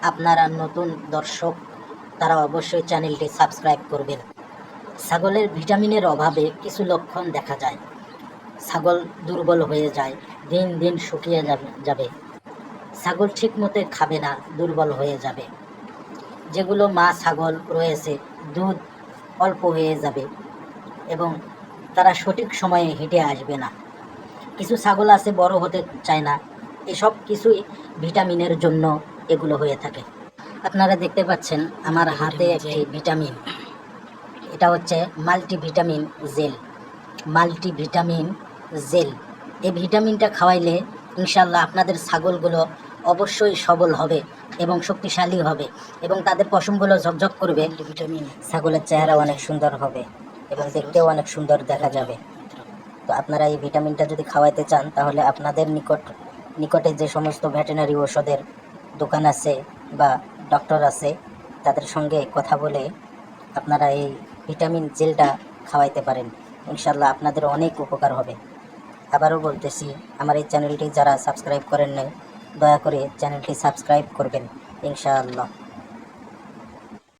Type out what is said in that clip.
আপনারা নতুন দর্শক তারা অবশ্যই চ্যানেলটি সাবস্ক্রাইব করবেন। ছাগলের ভিটামিনের অভাবে কিছু লক্ষণ দেখা যায়। ছাগল দুর্বল হয়ে যায়, দিন দিন শুকিয়ে যাবে। ছাগল ঠিক মতো খাবে না, দুর্বল হয়ে যাবে। যেগুলো মা ছাগল রয়েছে দুধ অল্প হয়ে যাবে এবং তারা সঠিক সময়ে হেঁটে আসবে না। কিছু ছাগল আছে বড় হতে চায় না। এসব কিছুই ভিটামিনের জন্য এগুলো হয়ে থাকে। আপনারা দেখতে পাচ্ছেন আমার হাতে একটি ভিটামিন, এটা হচ্ছে মাল্টিভিটামিন জেল। মাল্টিভিটামিন জেল, এই ভিটামিনটা খাওয়াইলে ইনশাল্লাহ আপনাদের ছাগলগুলো অবশ্যই সবল হবে এবং শক্তিশালী হবে এবং তাদের পশমগুলো ঝকঝক করবে। ভিটামিন ছাগলের চেহারা অনেক সুন্দর হবে এবং দেখতেও অনেক সুন্দর দেখা যাবে। তো আপনারা এই ভিটামিনটা যদি খাওয়াইতে চান তাহলে আপনাদের নিকটে যে সমস্ত ভেটেরিনারি ওষুধের দোকান আছে বা ডক্টর আছে তাদের সঙ্গে কথা বলে আপনারা এই ভিটামিন জেলটা খাওয়াইতে পারেন। ইনশাল্লাহ আপনাদের অনেক উপকার হবে। আবারও বলতেছি, আমার এই চ্যানেলটি যারা সাবস্ক্রাইব করেন নাই দয়া করে চ্যানেলটি সাবস্ক্রাইব করবেন ইনশাআল্লাহ।